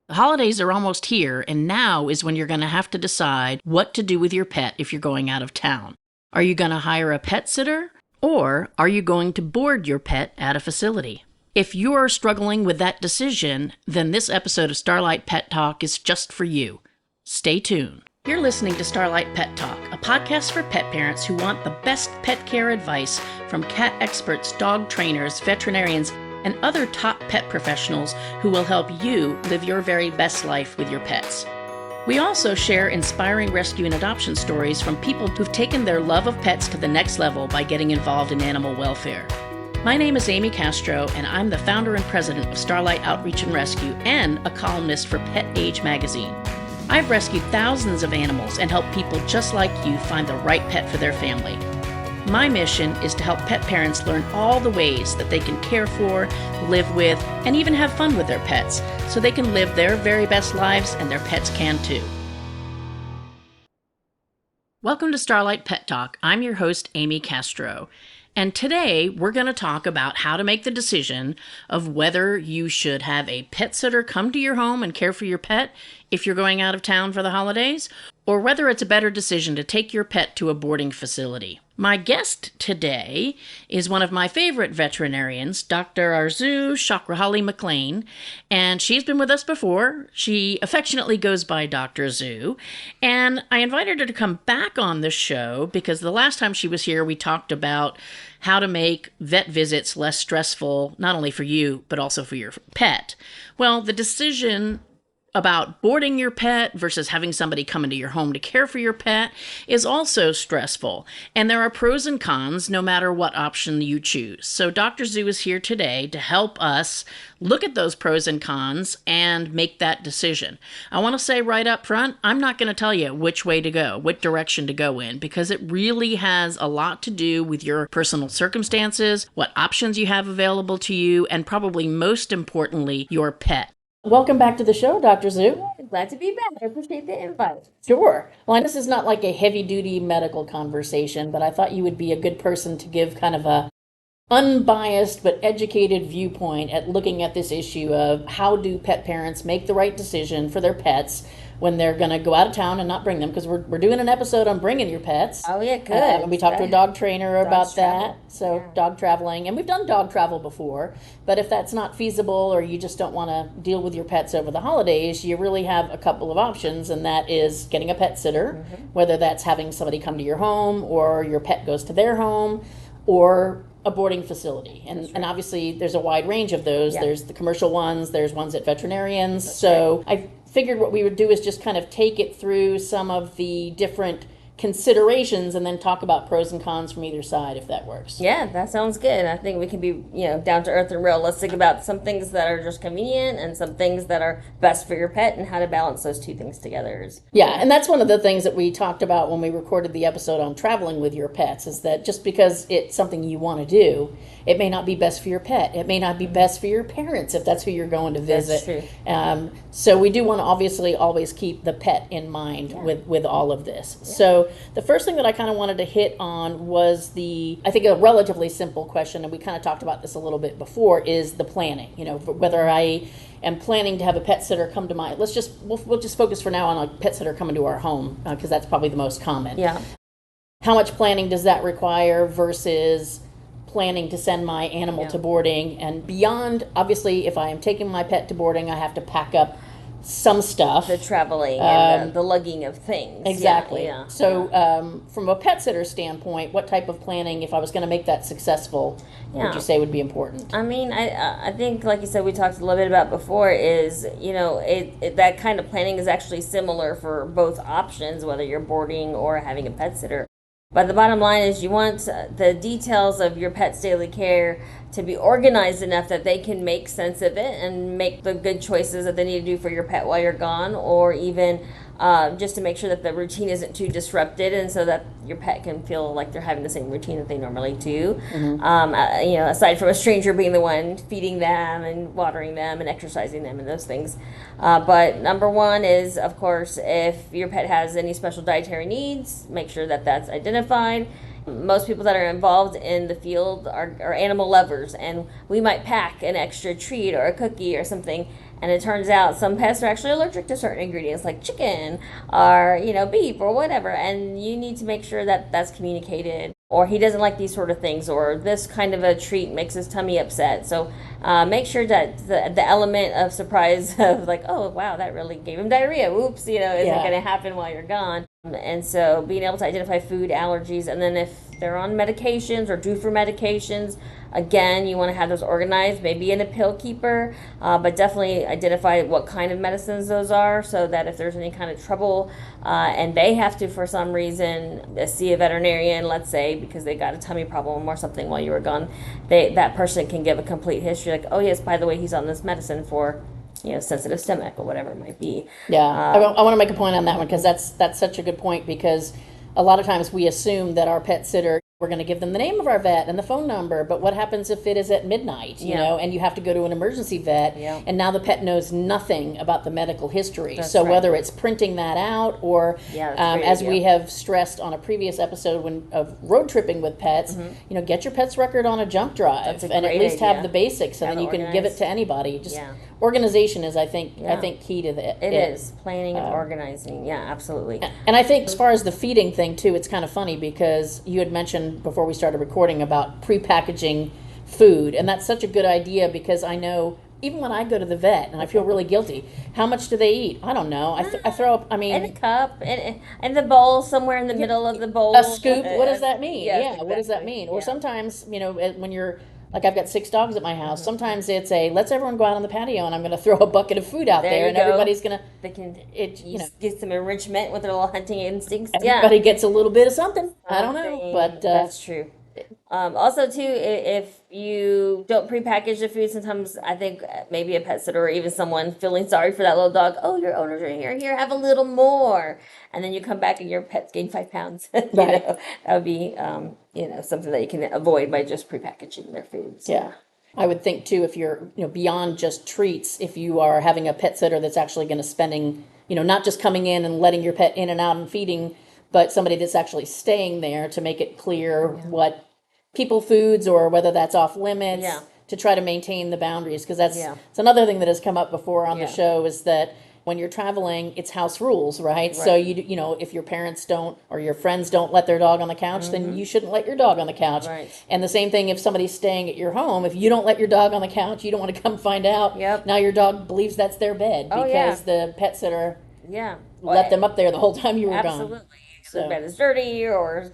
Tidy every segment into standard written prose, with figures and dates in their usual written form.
The holidays are almost here, and now is when you're going to have to decide what to do with your pet if you're going out of town. Are you going to hire a pet sitter, or are you going to board your pet at a facility? If you're struggling with that decision, then this episode of Starlight Pet Talk is just for you. Stay tuned. You're listening to Starlight Pet Talk, a podcast for pet parents who want the best pet care advice from cat experts, dog trainers, veterinarians, and other top pet professionals who will help you live your very best life with your pets. We also share inspiring rescue and adoption stories from people who've taken their love of pets to the next level by getting involved in animal welfare. My name is Amy Castro, and I'm the founder and president of Starlight Outreach and Rescue and a columnist for Pet Age magazine. I've rescued thousands of animals and helped people just like you find the right pet for their family. My mission is to help pet parents learn all the ways that they can care for, live with, and even have fun with their pets, so they can live their very best lives and their pets can too. Welcome to Starlight Pet Talk. I'm your host, Amy Castro. And today we're going to talk about how to make the decision of whether you should have a pet sitter come to your home and care for your pet if you're going out of town for the holidays, or whether it's a better decision to take your pet to a boarding facility. My guest today is one of my favorite veterinarians, Dr. ARESUE SHOKROLLAHI-MCCLAIN, and she's been with us before. She affectionately goes by Dr. Zoo, and I invited her to come back on the show because the last time she was here, we talked about how to make vet visits less stressful, not only for you, but also for your pet. Well, the decision about boarding your pet versus having somebody come into your home to care for your pet is also stressful. And there are pros and cons no matter what option you choose. So Dr. Zoo is here today to help us look at those pros and cons and make that decision. I want to say right up front, I'm not going to tell you which way to go, what direction to go in, because it really has a lot to do with your personal circumstances, what options you have available to you, and probably most importantly, your pet. Welcome back to the show, Dr. Zoo. Glad to be back. I appreciate the invite. Sure. Well, this is not like a heavy-duty medical conversation, but I thought you would be a good person to give kind of a unbiased but educated viewpoint at looking at this issue of how do pet parents make the right decision for their pets when they're going to go out of town and not bring them, because we're doing an episode on bringing your pets. Oh, yeah, good. And we talked to a dog trainer about that. So yeah. Dog traveling, and we've done dog travel before, but if that's not feasible or you just don't want to deal with your pets over the holidays, you really have a couple of options, and that is getting a pet sitter, whether that's having somebody come to your home or your pet goes to their home, or a boarding facility. And obviously there's a wide range of those. Yeah. There's the commercial ones, there's ones at veterinarians. That's so right. I figured what we would do is just kind of take it through some of the different considerations and then talk about pros and cons from either side, if that works. Yeah, that sounds good. I think we can be, down to earth and realistic about some things that are just convenient and some things that are best for your pet and how to balance those two things together. Yeah, and that's one of the things that we talked about when we recorded the episode on traveling with your pets, is that just because it's something you want to do, it may not be best for your pet. It may not be best for your parents if that's who you're going to visit. That's true. So we do want to obviously always keep the pet in mind with all of this. Yeah. So the first thing that I kind of wanted to hit on was I think a relatively simple question, and we kind of talked about this a little bit before, is the planning. Whether I am planning to have a pet sitter come to we'll just focus for now on a pet sitter coming to our home, because that's probably the most common. Yeah. How much planning does that require versus planning to send my animal to boarding? And beyond, obviously, if I am taking my pet to boarding, I have to pack up some stuff. The traveling and the lugging of things. Exactly. Yeah. So from a pet sitter standpoint, what type of planning, if I was going to make that successful, would you say would be important? I mean, I think, like you said, we talked a little bit about before, is, that kind of planning is actually similar for both options, whether you're boarding or having a pet sitter. But the bottom line is you want the details of your pet's daily care to be organized enough that they can make sense of it and make the good choices that they need to do for your pet while you're gone, or even just to make sure that the routine isn't too disrupted, and so that your pet can feel like they're having the same routine that they normally do. Aside from a stranger being the one feeding them and watering them and exercising them and those things. But number one is, of course, if your pet has any special dietary needs, make sure that that's identified. Most people that are involved in the field are animal lovers, and we might pack an extra treat or a cookie or something And it turns out some pets are actually allergic to certain ingredients like chicken or, beef or whatever. And you need to make sure that that's communicated. Or he doesn't like these sort of things, or this kind of a treat makes his tummy upset. So make sure that the element of surprise of like, oh, wow, that really gave him diarrhea. Whoops, isn't going to happen while you're gone. And so being able to identify food allergies, and then if they're on medications or due for medications, again, you want to have those organized, maybe in a pill keeper, but definitely identify what kind of medicines those are so that if there's any kind of trouble and they have to, for some reason, see a veterinarian, let's say, because they got a tummy problem or something while you were gone, that person can give a complete history, like, oh, yes, by the way, he's on this medicine for sensitive stomach or whatever it might be. Yeah, I want to make a point on that one because that's such a good point, because a lot of times we assume that our pet sitter, we're going to give them the name of our vet and the phone number, but what happens if it is at midnight, and you have to go to an emergency vet, and now the pet knows nothing about the medical history. That's so right. Whether it's printing that out or, as we have stressed on a previous episode of road tripping with pets, get your pet's record on a jump drive and at least have the basics, and then you can give it to anybody. Just organization is, I think, key to it. It is planning and organizing. Yeah, absolutely. And I think as far as the feeding thing too, it's kind of funny because you had mentioned before we started recording about prepackaging food, and that's such a good idea because I know even when I go to the vet and I feel really guilty, how much do they eat? I don't know. I throw up. I mean, in a cup, in the bowl, somewhere in the middle of the bowl. A scoop. What does that mean? Exactly. What does that mean? Or sometimes, when you're like, I've got 6 dogs at my house. Sometimes it's let's everyone go out on the patio and I'm going to throw a bucket of food out there and everybody's going to. They can get some enrichment with their little hunting instincts. Everybody gets a little bit of something. I don't know, but that's true. Also, too, if you don't prepackage the food, sometimes I think maybe a pet sitter or even someone feeling sorry for that little dog. Oh, your owners are here. Here, have a little more. And then you come back and your pet's gained 5 pounds. Right. That would be, something that you can avoid by just prepackaging their foods. So. Yeah. I would think, too, if you're, beyond just treats, if you are having a pet sitter that's actually going to spending, not just coming in and letting your pet in and out and feeding, but somebody that's actually staying there to make it clear what people foods or whether that's off limits to try to maintain the boundaries, because it's another thing that has come up before on the show is that when you're traveling, it's house rules, right? So if your parents don't or your friends don't let their dog on the couch, then you shouldn't let your dog on the couch. Right. And the same thing if somebody's staying at your home, if you don't let your dog on the couch, you don't want to come find out. Now your dog believes that's their bed because the pet sitter let them up there the whole time you were gone. Absolutely. So the bed is dirty or,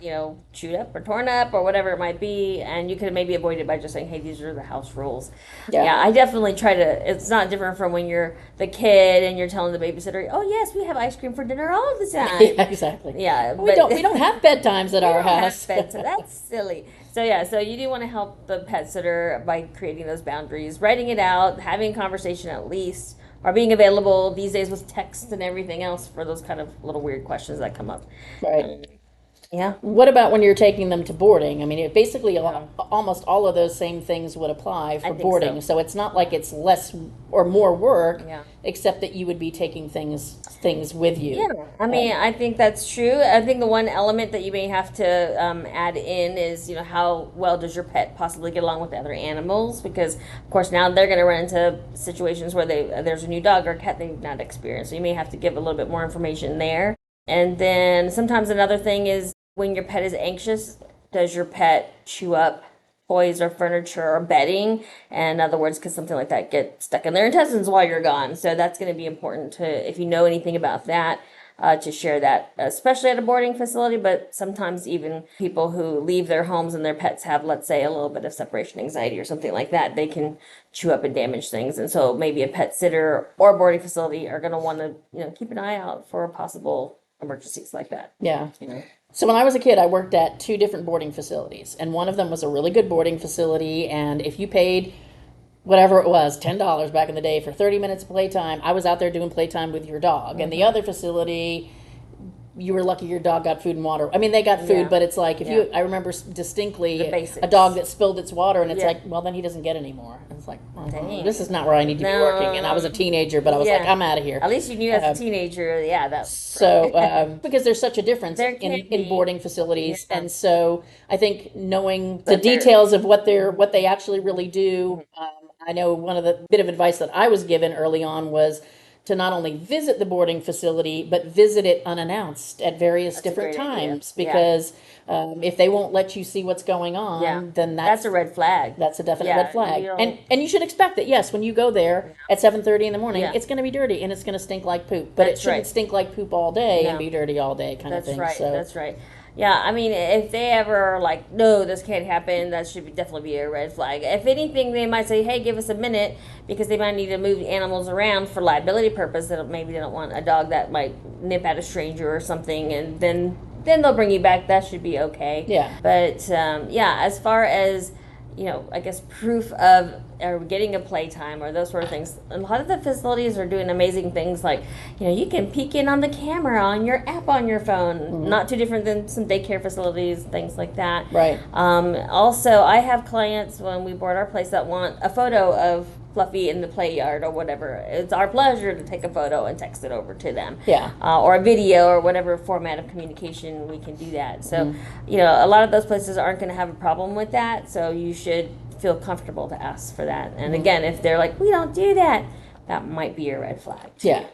chewed up or torn up or whatever it might be. And you could maybe avoid it by just saying, hey, these are the house rules. Yeah, I definitely try to, it's not different from when you're the kid and you're telling the babysitter, oh, yes, we have ice cream for dinner all the time. Exactly. Yeah. We don't have bedtimes at our house. That's silly. So you do want to help the pet sitter by creating those boundaries, writing it out, having a conversation at least, or being available these days with text and everything else for those kind of little weird questions that come up. Right. Yeah. What about when you're taking them to boarding? I mean, it basically almost all of those same things would apply for boarding. So it's not like it's less or more work, except that you would be taking things with you. Yeah. I mean, I think that's true. I think the one element that you may have to add in is, how well does your pet possibly get along with the other animals? Because, of course, now they're going to run into situations where there's a new dog or cat they've not experienced. So you may have to give a little bit more information there. And then sometimes another thing is when your pet is anxious, does your pet chew up toys or furniture or bedding? And in other words, could something like that get stuck in their intestines while you're gone? So that's going to be important to, if you know anything about that, to share that, especially at a boarding facility, but sometimes even people who leave their homes and their pets have, let's say, a little bit of separation anxiety or something like that, they can chew up and damage things. And so maybe a pet sitter or boarding facility are going to want to, keep an eye out for possible emergencies like that. Yeah. So when I was a kid, I worked at 2 different boarding facilities, and one of them was a really good boarding facility, and if you paid whatever it was, $10 back in the day for 30 minutes of playtime, I was out there doing playtime with your dog. And the other facility, you were lucky your dog got food and water. I mean, they got food, but it's like, I remember distinctly a dog that spilled its water, and it's like, well, then he doesn't get any more. And it's like, this is not where I need to be working. And I was a teenager, but I was like, I'm out of here. At least you knew as a teenager, that's... So, because there's such a difference in boarding facilities. And so I think knowing the details of what they actually really do, I know one of the bit of advice that I was given early on was to not only visit the boarding facility, but visit it unannounced at various That's a different great idea. times Yeah. because if they won't let you see what's going Yeah. on, then That's a red flag. that's a definite Yeah. red flag. You don't. And you should expect that, yes, when you go there at 7:30 in the morning, Yeah. it's going to be dirty and it's going to stink like poop. But it That's shouldn't right. stink like poop all day and No. be dirty all day kind of That's thing. right. So That's right. Yeah, I mean, if they ever are like, no, this can't happen, that should definitely be a red flag. If anything, they might say, hey, give us a minute, because they might need to move animals around for liability purpose. That maybe they don't want a dog that might nip at a stranger or something, and then they'll bring you back. That should be okay. Yeah. But yeah, as far as I guess proof of or getting a playtime or those sort of things. A lot of the facilities are doing amazing things like, you can peek in on the camera on your app on your phone. Mm-hmm. Not too different than some daycare facilities, things like that. Right. Also, I have clients when we board our place that want a photo of Fluffy in the play yard or whatever. It's our pleasure to take a photo and text it over to them. Yeah. Or a video or whatever format of communication we can do that. So, a lot of those places aren't going to have a problem with that. So you should feel comfortable to ask for that. And again, if they're like, we don't do that, that might be a red flag. Yeah.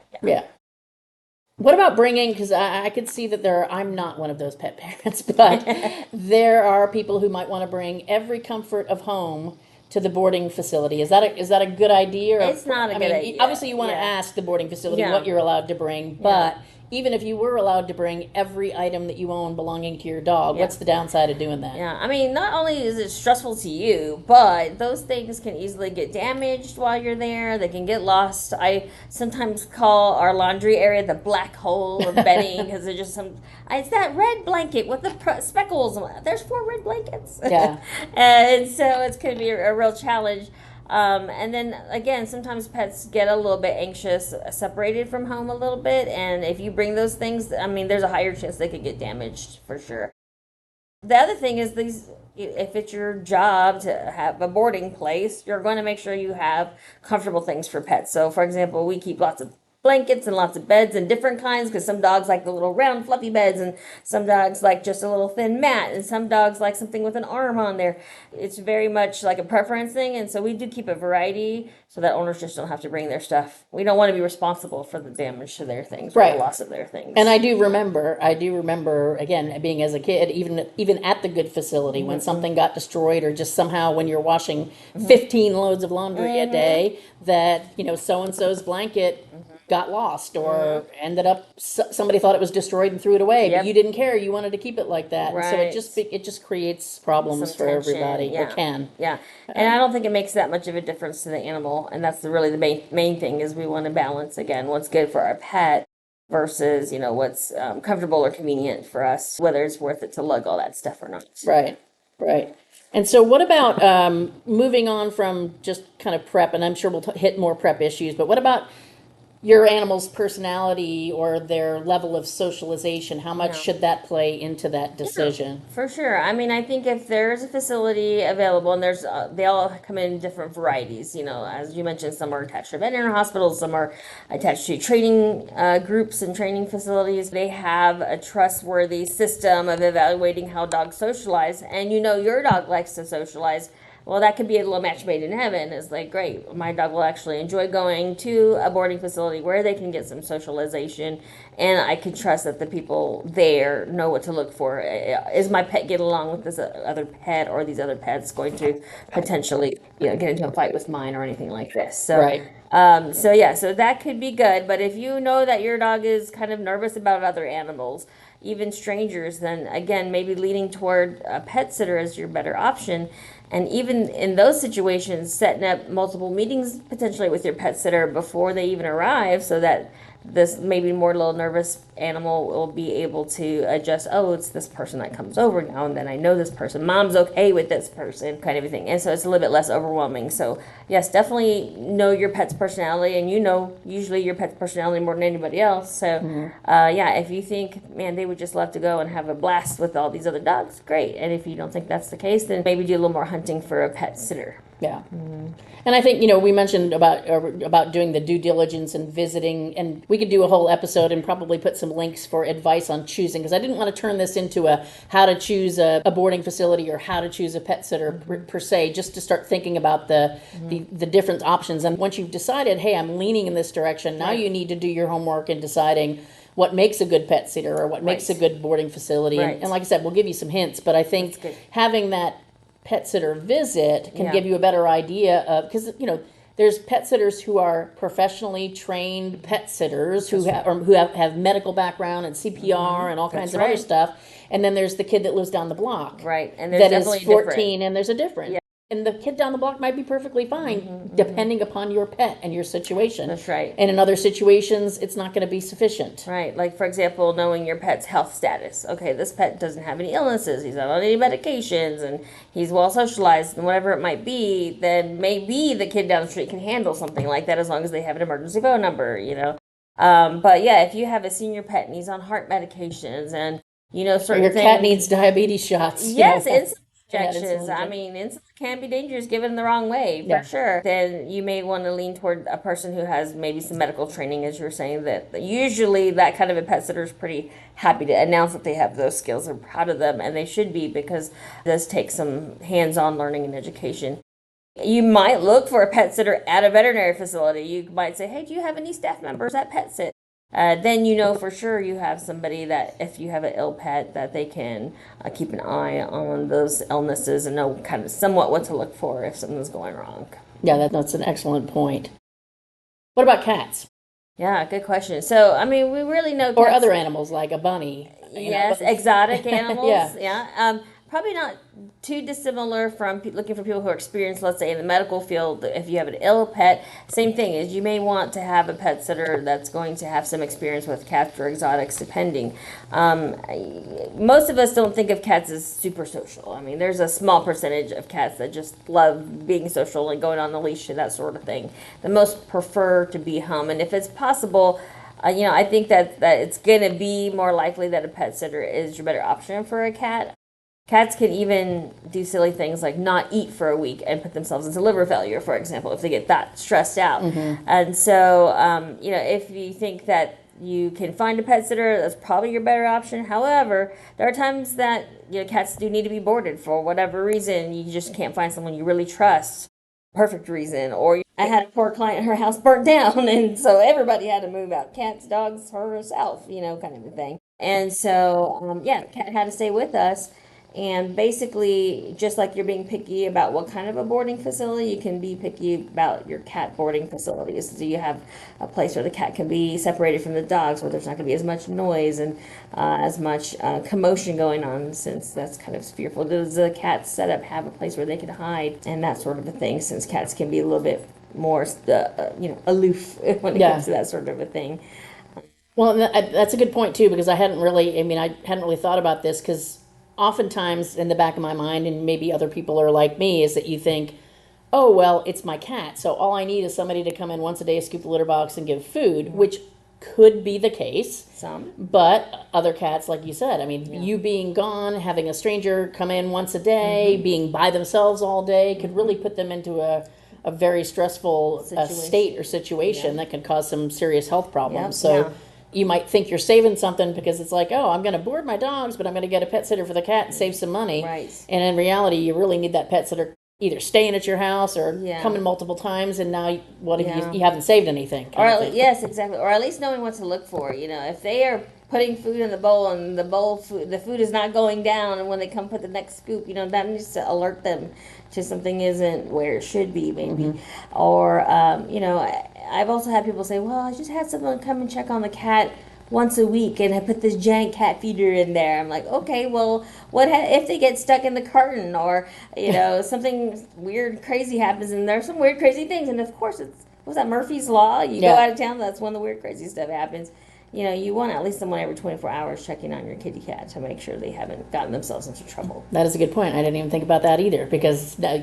What about bringing, because I could see that I'm not one of those pet parents, but there are people who might want to bring every comfort of home to the boarding facility. Is that a good idea? It's not a good idea. Obviously, you want to ask the boarding facility what you're allowed to bring, but even if you were allowed to bring every item that you own belonging to your dog, what's the downside of doing that? Yeah, I mean, not only is it stressful to you, but those things can easily get damaged while you're there. They can get lost. I sometimes call our laundry area the black hole of bedding because there's just it's that red blanket with the speckles. There's 4 red blankets. Yeah. And so it's going to be a real challenge. And then again, sometimes pets get a little bit anxious, separated from home a little bit. And if you bring those things, I mean, there's a higher chance they could get damaged for sure. The other thing is if it's your job to have a boarding place, you're going to make sure you have comfortable things for pets. So for example, we keep lots of blankets and lots of beds and different kinds because some dogs like the little round fluffy beds and some dogs like just a little thin mat and some dogs like something with an arm on there. It's very much like a preference thing, and so we do keep a variety so that owners just don't have to bring their stuff. We don't want to be responsible for the damage to their things or the loss of their things. And I do remember again being as a kid, even at the good facility, when something got destroyed or just somehow when you're washing 15 loads of laundry a day, that so and so's blanket got lost or ended up somebody thought it was destroyed and threw it away, but you didn't care, you wanted to keep it like that. Right. So it just creates problems for everybody. Or can. And I don't think it makes that much of a difference to the animal, and that's really the main thing is we want to balance again what's good for our pet versus what's comfortable or convenient for us, whether it's worth it to lug all that stuff or not. Right. And so what about moving on from just kind of prep, and I'm sure we'll hit more prep issues, but what about your animal's personality or their level of socialization? How much should that play into that decision? For sure. I mean, I think if there's a facility available, and they all come in different varieties. As you mentioned, some are attached to veterinary hospitals, some are attached to training groups and training facilities. They have a trustworthy system of evaluating how dogs socialize, and your dog likes to socialize. Well, that could be a little match made in heaven. It's like, great, my dog will actually enjoy going to a boarding facility where they can get some socialization, and I can trust that the people there know what to look for. Is my pet get along with this other pet, or these other pets going to potentially, get into a fight with mine or anything like this? So, right. So that could be good. But if you know that your dog is kind of nervous about other animals, even strangers, then again, maybe leaning toward a pet sitter is your better option. And even in those situations, setting up multiple meetings potentially with your pet sitter before they even arrive so that this maybe more little nervous animal will be able to adjust. Oh, it's this person that comes over now, and then I know this person. Mom's okay with this person, kind of a thing. And so it's a little bit less overwhelming. So yes, definitely know your pet's personality, and usually your pet's personality more than anybody else. So if you think, man, they would just love to go and have a blast with all these other dogs, great. And if you don't think that's the case, then maybe do a little more hunting for a pet sitter. Yeah. And I think, we mentioned about doing the due diligence and visiting, and we could do a whole episode and probably put some links for advice on choosing, because I didn't want to turn this into a how to choose a boarding facility or how to choose a pet sitter per se, just to start thinking about the different options. And once you've decided, hey, I'm leaning in this direction, now you need to do your homework in deciding what makes a good pet sitter or what makes a good boarding facility. And like I said, we'll give you some hints, but I think having that pet sitter visit can give you a better idea of, because there's pet sitters who are professionally trained pet sitters who have medical background and CPR and all kinds of other stuff, and then there's the kid that lives down the block, and there's that is 14, and there's a difference. And the kid down the block might be perfectly fine, depending upon your pet and your situation. That's right. And in other situations, it's not going to be sufficient. Right. Like, for example, knowing your pet's health status. Okay, this pet doesn't have any illnesses. He's not on any medications, and he's well socialized, and whatever it might be, then maybe the kid down the street can handle something like that as long as they have an emergency phone number, But yeah, if you have a senior pet and he's on heart medications and, certain things. Your cat needs diabetes shots. Yes, insulin injections. I mean, insulin can be dangerous given the wrong way, for sure. Then you may want to lean toward a person who has maybe some medical training, as you're saying, that usually that kind of a pet sitter is pretty happy to announce that they have those skills and proud of them, and they should be, because it does take some hands-on learning and education. You might look for a pet sitter at a veterinary facility. You might say, hey, do you have any staff members at Pet Sit? Then for sure you have somebody that, if you have an ill pet, that they can keep an eye on those illnesses and know kind of somewhat what to look for if something's going wrong. Yeah, that's an excellent point. What about cats? Yeah, good question. So, I mean, we really know cats. Or other animals like a bunny. Yes, exotic animals. Probably not too dissimilar from looking for people who are experienced, let's say, in the medical field. If you have an ill pet, same thing is you may want to have a pet sitter that's going to have some experience with cats or exotics, depending. Most of us don't think of cats as super social. I mean, there's a small percentage of cats that just love being social and going on the leash and that sort of thing. The most prefer to be home, and if it's possible, I think that it's going to be more likely that a pet sitter is your better option for a cat. Cats can even do silly things like not eat for a week and put themselves into liver failure, for example, if they get that stressed out. And so, if you think that you can find a pet sitter, that's probably your better option. However, there are times that cats do need to be boarded for whatever reason. You just can't find someone you really trust. Perfect reason. Or I had a poor client, her house burnt down, and so everybody had to move out. Cats, dogs, herself, kind of a thing. And so, the cat had to stay with us. And basically, just like you're being picky about what kind of a boarding facility, you can be picky about your cat boarding facilities. So you have a place where the cat can be separated from the dogs, where there's not going to be as much noise and as much commotion going on, since that's kind of fearful. Does the cat setup have a place where they can hide and that sort of a thing, since cats can be a little bit more, aloof when it comes to that sort of a thing. Well, that's a good point, too, because I hadn't really thought about this, because oftentimes in the back of my mind, and maybe other people are like me, is that you think, oh, well, it's my cat, so all I need is somebody to come in once a day, scoop the litter box, and give food, which could be the case. Some. But other cats, like you said, you being gone, having a stranger come in once a day, being by themselves all day, could really put them into a very stressful state or situation that could cause some serious health problems. You might think you're saving something because it's like, oh, I'm going to board my dogs, but I'm going to get a pet sitter for the cat and save some money. Right. And in reality, you really need that pet sitter either staying at your house or coming multiple times, and now you haven't saved anything. Yes, exactly. Or at least knowing what to look for. If they are putting food in the bowl and the food is not going down, and when they come put the next scoop, that needs to alert them to something isn't where it should be, maybe. Or, I've also had people say, well, I just had someone come and check on the cat once a week, and I put this giant cat feeder in there. I'm like, okay, well, what if they get stuck in the carton, or, something weird, crazy happens, and there's some weird, crazy things. And of course, was that Murphy's Law? You go out of town, that's when the weird, crazy stuff happens. You want at least someone every 24 hours checking on your kitty cat to make sure they haven't gotten themselves into trouble. That is a good point. I didn't even think about that either, because now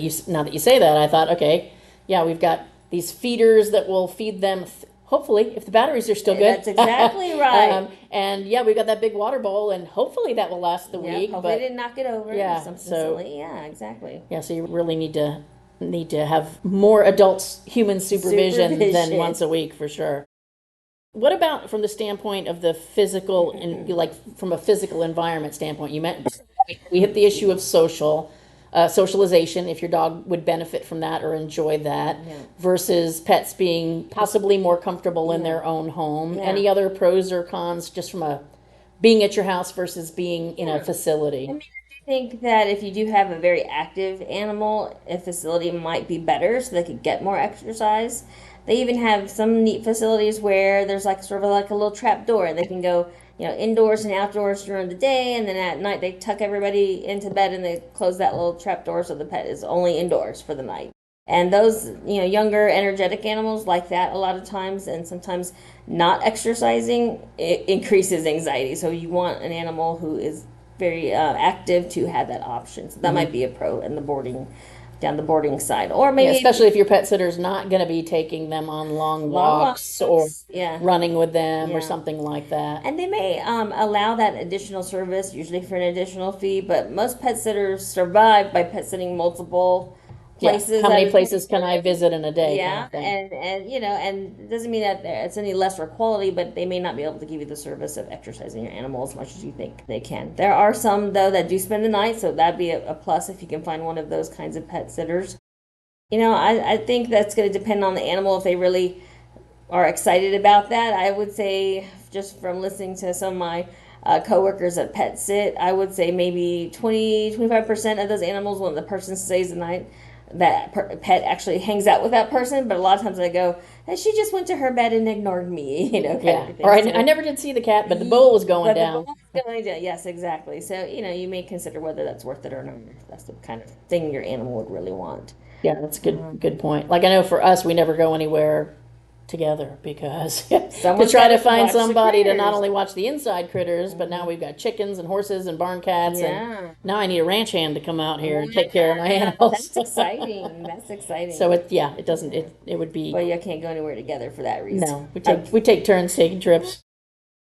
that you say that, I thought, okay, we've got these feeders that will feed them, hopefully, if the batteries are still good. That's exactly right. And we've got that big water bowl, and hopefully that will last the week. Hopefully they didn't knock it over. Yeah, something silly. Yeah, exactly. Yeah, so you really need to need to have more adults human supervision than once a week for sure. What about from the standpoint of the physical and like from a physical environment standpoint? You meant we hit the issue of socialization, if your dog would benefit from that or enjoy that, versus pets being possibly more comfortable in their own home. Any other pros or cons just from a being at your house versus being in a facility? I think that if you do have a very active animal, a facility might be better so they could get more exercise. They even have some neat facilities where there's like sort of like a little trap door and they can go, indoors and outdoors during the day, and then at night they tuck everybody into bed and they close that little trap door so the pet is only indoors for the night. And those, younger energetic animals like that a lot of times, and sometimes not exercising, it increases anxiety. So you want an animal who is very active to have that option. So that might be a pro in the down the boarding side, or maybe especially if your pet sitter's not going to be taking them on long walks or running with them or something like that. And they may allow that additional service, usually for an additional fee. But most pet sitters survive by pet sitting multiple places. How many places can I visit in a day? Yeah, and and it doesn't mean that it's any less for quality, but they may not be able to give you the service of exercising your animal as much as you think they can. There are some though that do spend the night, so that'd be a plus if you can find one of those kinds of pet sitters. I think that's going to depend on the animal if they really are excited about that. I would say, just from listening to some of my coworkers at Pet Sit, I would say maybe 25% of those animals, when the person stays the night, that pet actually hangs out with that person. But a lot of times I go, she just went to her bed and ignored me, kind of thing. Or I never did see the cat, but the bowl was going down. Yes, exactly. So, you may consider whether that's worth it or not. That's the kind of thing your animal would really want. Yeah, that's a good point. Like I know for us, we never go anywhere together because to try to find somebody to not only watch the inside critters, but now we've got chickens and horses and barn cats, and now I need a ranch hand to come out here and take care of my animals. That's exciting. That's exciting. So it would be. Well, you can't go anywhere together for that reason. No, we take turns taking trips.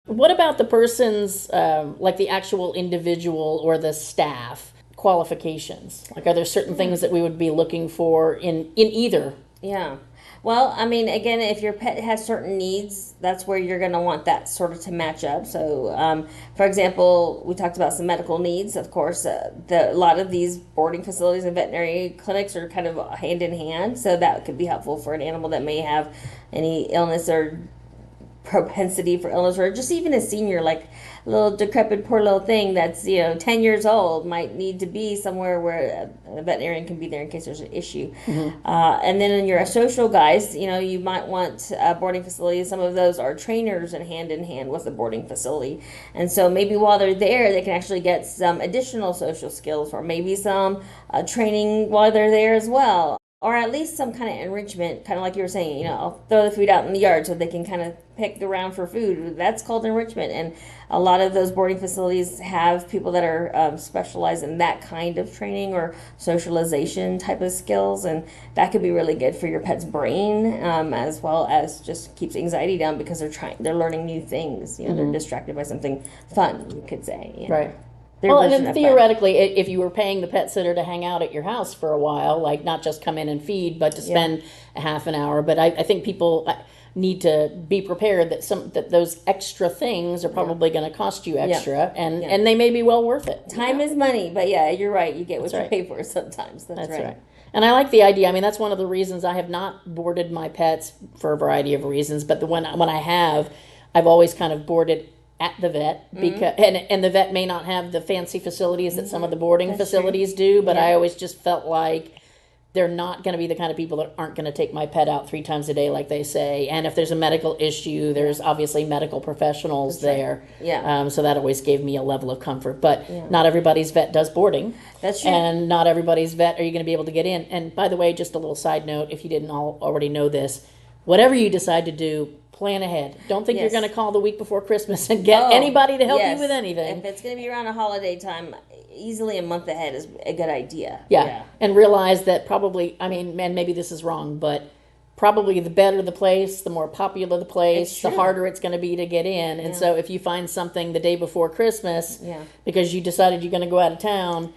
What about the person's like the actual individual or the staff qualifications? Like, are there certain things that we would be looking for in either? Yeah. Well, I mean, again, if your pet has certain needs, that's where you're going to want that sort of to match up. So, for example, we talked about some medical needs. Of course, a lot of these boarding facilities and veterinary clinics are kind of hand in hand. So that could be helpful for an animal that may have any illness or propensity for illness, or just even a senior, like a little decrepit poor little thing that's 10 years old, might need to be somewhere where a veterinarian can be there in case there's an issue. And then in your social guys, you might want boarding facilities. Some of those are trainers and hand in hand with the boarding facility, and so maybe while they're there they can actually get some additional social skills, or maybe some training while they're there as well. Or at least some kind of enrichment, kind of like you were saying, I'll throw the food out in the yard so they can kind of pick around for food. That's called enrichment. And a lot of those boarding facilities have people that are specialized in that kind of training or socialization type of skills. And that could be really good for your pet's brain, as well as just keeps anxiety down because they're learning new things. They're distracted by something fun, you could say. Right. Well, and then theoretically, if you were paying the pet sitter to hang out at your house for a while, like not just come in and feed, but to spend a half an hour. But I think people need to be prepared that those extra things are probably going to cost you extra, and they may be well worth it. Time is money, but you're right. You get what you pay for sometimes. That's right. And I like the idea. I mean, that's one of the reasons I have not boarded my pets for a variety of reasons. But when I have, I've always kind of boarded at the vet, because and the vet may not have the fancy facilities that some of the boarding facilities do, but I always just felt like they're not going to be the kind of people that aren't going to take my pet out 3 times a day like they say. And if there's a medical issue, there's obviously medical professionals there. So that always gave me a level of comfort. But not everybody's vet does boarding. That's true. And not everybody's vet are you going to be able to get in. And by the way, just a little side note, if you didn't already know this, whatever you decide to do, plan ahead. Don't think you're going to call the week before Christmas and get anybody to help you with anything. If it's going to be around a holiday time, easily a month ahead is a good idea. Yeah. And realize that probably, I mean, man, maybe this is wrong, but probably the better the place, the more popular the place, the harder it's going to be to get in. And so if you find something the day before Christmas because you decided you're going to go out of town,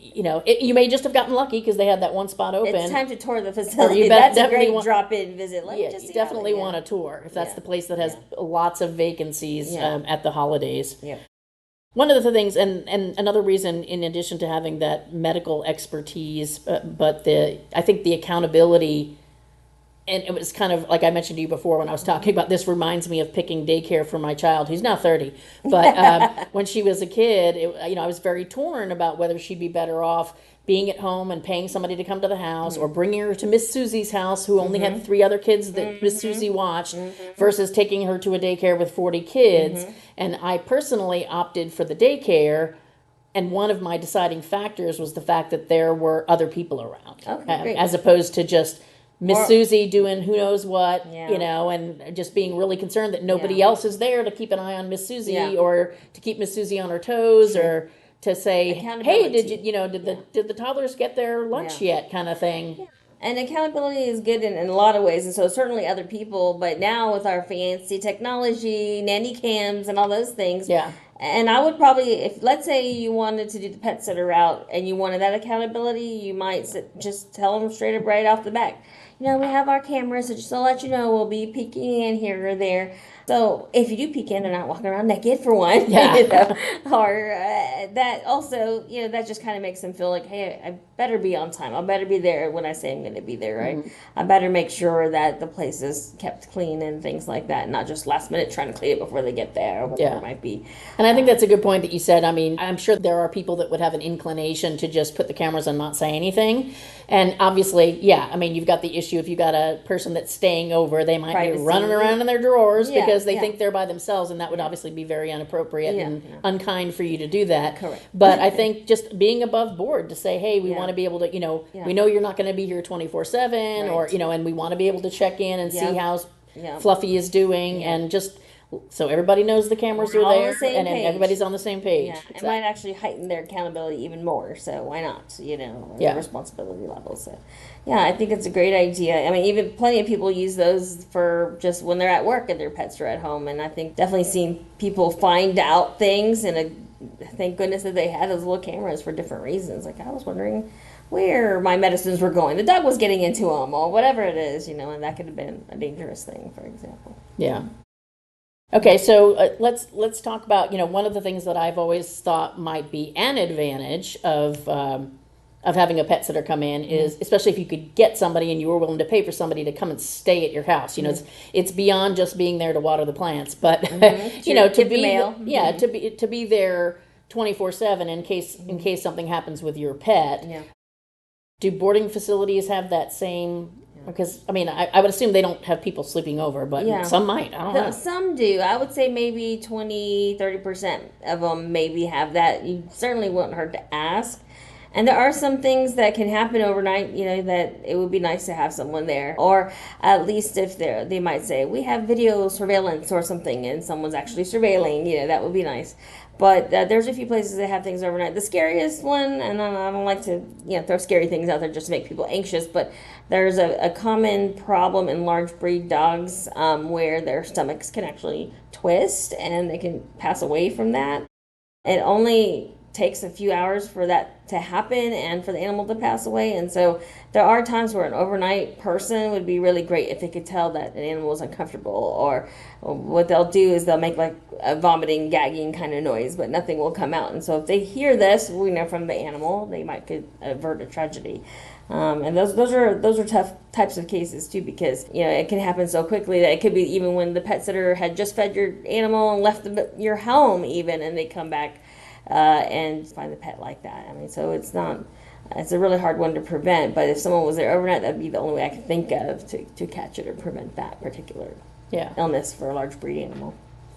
you may just have gotten lucky because they had that one spot open. It's time to tour the facility. You That's a great drop-in visit. You definitely want a tour if that's the place that has lots of vacancies at the holidays. Yeah. One of the things, and another reason, in addition to having that medical expertise, but I think the accountability, and it was kind of like I mentioned to you before when I was talking about this, reminds me of picking daycare for my child, who's now 30. But when she was a kid, I was very torn about whether she'd be better off being at home and paying somebody to come to the house, or bringing her to Miss Susie's house, who only had 3 other kids that Miss Susie watched, versus taking her to a daycare with 40 kids. And I personally opted for the daycare, and one of my deciding factors was the fact that there were other people around, as opposed to just Miss Susie doing who knows what, and just being really concerned that nobody else is there to keep an eye on Miss Susie, or to keep Miss Susie on her toes, or to say, hey, did the toddlers get their lunch yet, kind of thing. Yeah. And accountability is good in a lot of ways, and so certainly other people, but now with our fancy technology, nanny cams and all those things. Yeah. And I would probably, if let's say you wanted to do the pet sitter route and you wanted that accountability, you might just tell them straight up right off the back. We have our cameras, so just to let you know, we'll be peeking in here or there. So if you do peek in, they're not walking around naked, for one. Yeah. Or that also, that just kind of makes them feel like, hey, I better be on time. I better be there when I say I'm going to be there, right? I better make sure that the place is kept clean and things like that, not just last minute trying to clean it before they get there or whatever it might be. And I think that's a good point that you said. I mean, I'm sure there are people that would have an inclination to just put the cameras and not say anything. And obviously, you've got the issue if you got a person that's staying over, they might be running around in their drawers because they think they're by themselves, and that would obviously be very inappropriate and unkind for you to do that. Correct. But I think just being above board to say, hey, we want to be able to, we know you're not going to be here 24/7, or, and we want to be able to check in and see how Fluffy is doing, and just so everybody knows the cameras are there, and everybody's on the same page. Yeah, exactly. It might actually heighten their accountability even more, so why not, the responsibility level. So, I think it's a great idea. I mean, even plenty of people use those for just when they're at work and their pets are at home, and I think definitely seen people find out things, and thank goodness that they had those little cameras for different reasons. Like, I was wondering where my medicines were going. The dog was getting into them, or whatever it is, and that could have been a dangerous thing, for example. Yeah. Okay, so let's talk about, one of the things that I've always thought might be an advantage of having a pet sitter come in is, especially if you could get somebody and you were willing to pay for somebody to come and stay at your house. It's beyond just being there to water the plants, but to be there 24/7 in case something happens with your pet. Yeah. Do boarding facilities have that same? Because, I would assume they don't have people sleeping over, but some might. I don't know. Some do. I would say maybe 20-30% of them maybe have that. You certainly wouldn't hurt to ask. And there are some things that can happen overnight, that it would be nice to have someone there. Or at least if they might say, we have video surveillance or something, and someone's actually surveilling, that would be nice. But there's a few places that have things overnight. The scariest one, and I don't like to throw scary things out there just to make people anxious, but there's a common problem in large breed dogs where their stomachs can actually twist and they can pass away from that. It only takes a few hours for that to happen and for the animal to pass away. And so there are times where an overnight person would be really great if they could tell that an animal is uncomfortable, or what they'll do is they'll make like a vomiting, gagging kind of noise, but nothing will come out. And so if they hear this, from the animal, they could avert a tragedy. And those are tough types of cases too, because it can happen so quickly that it could be even when the pet sitter had just fed your animal and left your home even, and they come back and find the pet like that. So it's a really hard one to prevent, but if someone was there overnight, that'd be the only way I could think of to catch it or prevent that particular illness for a large breed animal.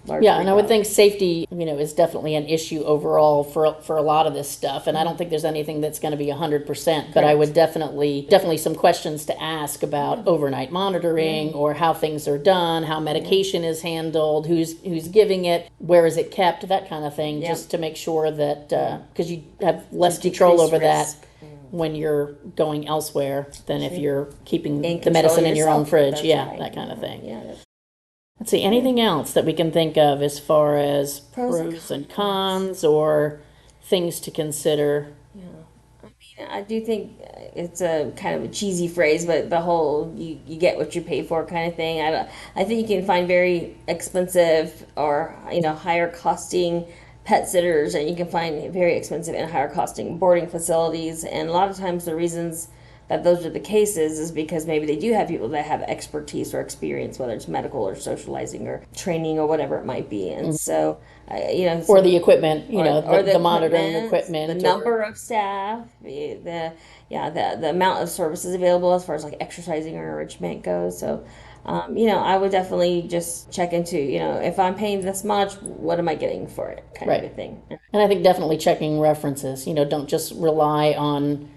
And I would think safety, is definitely an issue overall for a lot of this stuff. And I don't think there's anything that's going to be 100%, but I would definitely some questions to ask about overnight monitoring, or how things are done, how medication is handled, who's giving it, where is it kept, that kind of thing, just to make sure that, because you have less control over that when you're going elsewhere than if you're keeping the medicine in your own fridge. That kind of thing. Yeah. Let's see, anything else that we can think of as far as pros and cons or things to consider? I do think it's a kind of a cheesy phrase, but the whole you get what you pay for kind of thing. I think you can find very expensive or higher costing pet sitters, and you can find very expensive and higher costing boarding facilities. And a lot of times the reasons that those are the cases is because maybe they do have people that have expertise or experience, whether it's medical or socializing or training or whatever it might be. And so, Or the equipment, or the monitoring equipment, the equipment. number of staff, the amount of services available as far as like exercising or enrichment goes. So, I would definitely just check into, if I'm paying this much, what am I getting for it, kind of a thing. And I think definitely checking references. Don't just rely on,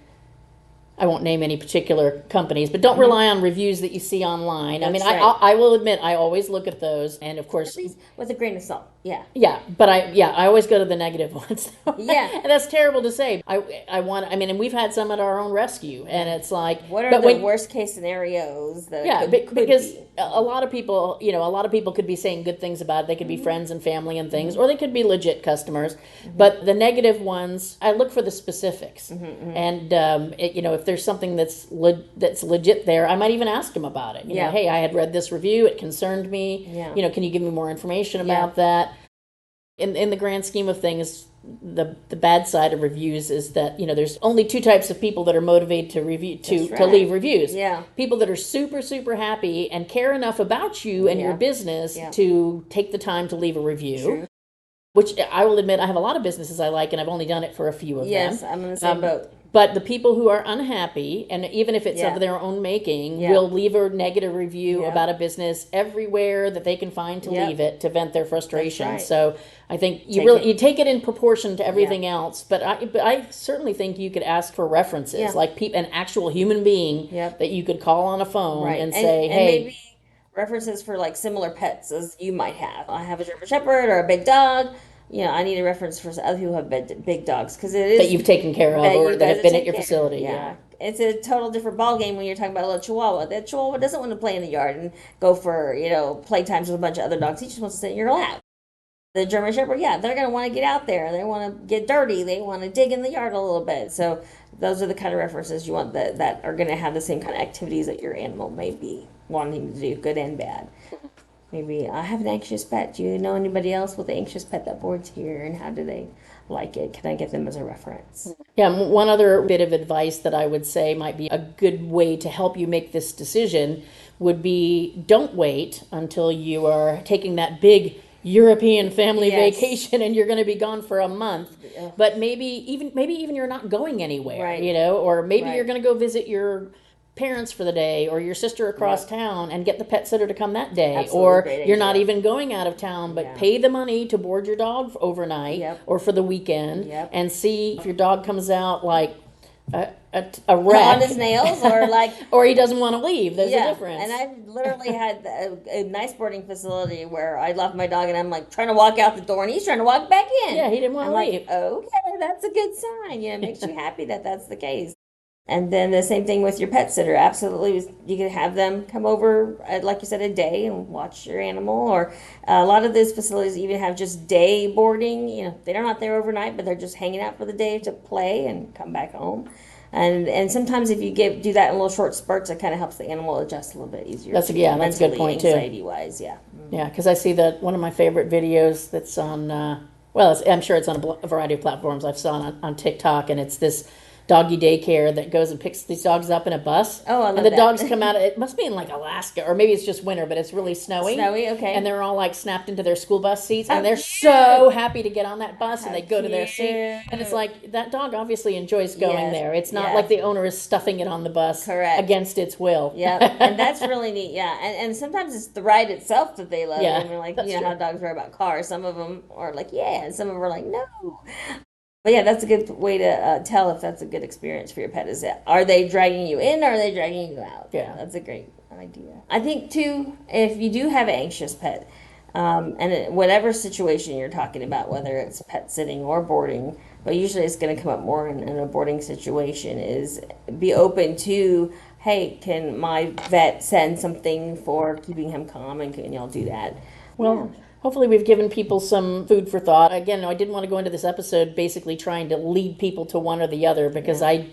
I won't name any particular companies, but don't rely on reviews that you see online. I mean, right. I will admit, I always look at those, and of course, At least with a grain of salt. Yeah. yeah, but I always go to the negative ones. Yeah. And that's terrible to say. I mean, and we've had some at our own rescue, and it's like, what are the worst case scenarios that could because be? a lot of people, could be saying good things about it. They could be friends and family and things, or they could be legit customers. But the negative ones, I look for the specifics, and if there's something that's legit there, I might even ask them about it. Hey, I had read this review; it concerned me. Yeah. Can you give me more information about that? In the grand scheme of things, the bad side of reviews is that there's only two types of people that are motivated to review to leave reviews. Yeah. People that are super super happy and care enough about you and your business to take the time to leave a review. True. Which I will admit, I have a lot of businesses I like, and I've only done it for a few of them. Yes, I'm in the same boat. But the people who are unhappy, and even if it's of their own making, will leave a negative review about a business everywhere that they can find to leave it to vent their frustration. Right. So I think you take it in proportion to everything else. But I certainly think you could ask for references, like an actual human being that you could call on a phone and say, and hey. maybe references for like similar pets as you might have. I have a German Shepherd or a big dog. I need a reference for other people who have big dogs because it is that you've taken care of or that have been at your facility. Yeah. It's a total different ballgame when you're talking about a little Chihuahua. That Chihuahua doesn't want to play in the yard and go for, play times with a bunch of other dogs. He just wants to sit in your lap. The German Shepherd, they're going to want to get out there. They want to get dirty. They want to dig in the yard a little bit. So those are the kind of references you want that are going to have the same kind of activities that your animal may be wanting to do, good and bad. Maybe I have an anxious pet. Do you know anybody else with an anxious pet that boards here, and how do they like it? Can I get them as a reference? Yeah, one other bit of advice that I would say might be a good way to help you make this decision would be don't wait until you are taking that big European family vacation and you're going to be gone for a month. But maybe even you're not going anywhere, or maybe you're going to go visit your parents for the day or your sister across town and get the pet sitter to come that day. Absolutely, or you're not even going out of town, but pay the money to board your dog overnight or for the weekend and see if your dog comes out like a wreck on his nails or like or he doesn't want to leave. There's a difference. And I've literally had a nice boarding facility where I left my dog and I'm like trying to walk out the door and he's trying to walk back in. Yeah, he didn't want to leave. Like, okay, that's a good sign. It makes you happy that that's the case. And then the same thing with your pet sitter. Absolutely, you can have them come over, like you said, a day and watch your animal. Or a lot of these facilities even have just day boarding. They're not there overnight, but they're just hanging out for the day to play and come back home. And sometimes if you do that in little short spurts, it kind of helps the animal adjust a little bit easier. That's a good point too. Anxiety-wise, Yeah, because I see that one of my favorite videos that's on. I'm sure it's on a variety of platforms. I've saw on TikTok, and it's this doggy daycare that goes and picks these dogs up in a bus. Oh, I love And the that. dogs come out, it must be in like Alaska, or maybe it's just winter, but it's really snowy. Snowy, okay. And they're all like snapped into their school bus seats, and they're so happy to get on that bus, and they go to their seat. And it's like, that dog obviously enjoys going there. It's not like the owner is stuffing it on the bus against its will. Yeah, and that's really neat, And sometimes it's the ride itself that they love. Yeah, I mean, like, how dogs are about cars. Some of them are like, and some of them are like, no. But that's a good way to tell if that's a good experience for your pet. Is that, are they dragging you in or are they dragging you out? Yeah. That's a great idea. I think, too, if you do have an anxious pet, whatever situation you're talking about, whether it's pet sitting or boarding, but usually it's going to come up more in a boarding situation, is be open to, hey, can my vet send something for keeping him calm, and can y'all do that? Well, hopefully we've given people some food for thought. Again, I didn't want to go into this episode basically trying to lead people to one or the other because I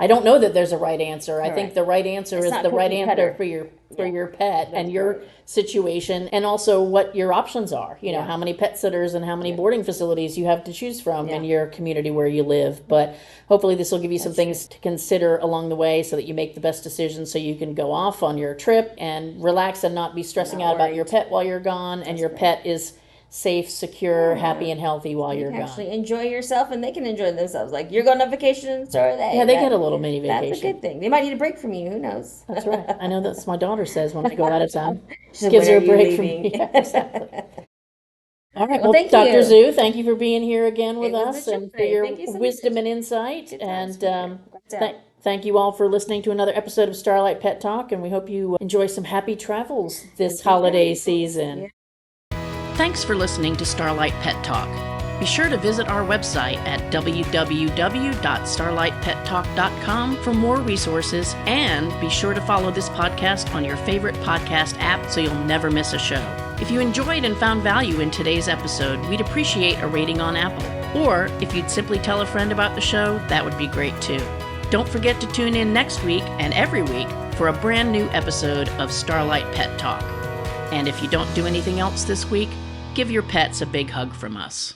don't know that there's a right answer. I think the right answer is the right answer for your pet and your situation, and also what your options are. You know, how many pet sitters and how many boarding facilities you have to choose from in your community where you live. But hopefully this will give you some things to consider along the way so that you make the best decisions so you can go off on your trip and relax and not be stressing out about your pet while you're gone, and your pet is safe, secure, happy, and healthy while you're gone. Actually enjoy yourself, and they can enjoy themselves. Like, you're going on vacation, so are they. Yeah, they get a little mini vacation. That's a good thing. They might need a break from you. Who knows? That's right. I know that's my daughter says when I go out of town. She Gives her a break from me. me. Yeah, exactly. All right. Well, thank Dr. you. Zoo, thank you for being here again with It was us a and for joy. your Thank you so much. wisdom and insight. Good And times here. thank you all for listening to another episode of Starlight Pet Talk. And we hope you enjoy some happy travels this holiday season. Yeah. Thanks for listening to Starlight Pet Talk. Be sure to visit our website at www.starlightpettalk.com for more resources, and be sure to follow this podcast on your favorite podcast app so you'll never miss a show. If you enjoyed and found value in today's episode, we'd appreciate a rating on Apple. Or if you'd simply tell a friend about the show, that would be great too. Don't forget to tune in next week and every week for a brand new episode of Starlight Pet Talk. And if you don't do anything else this week, give your pets a big hug from us.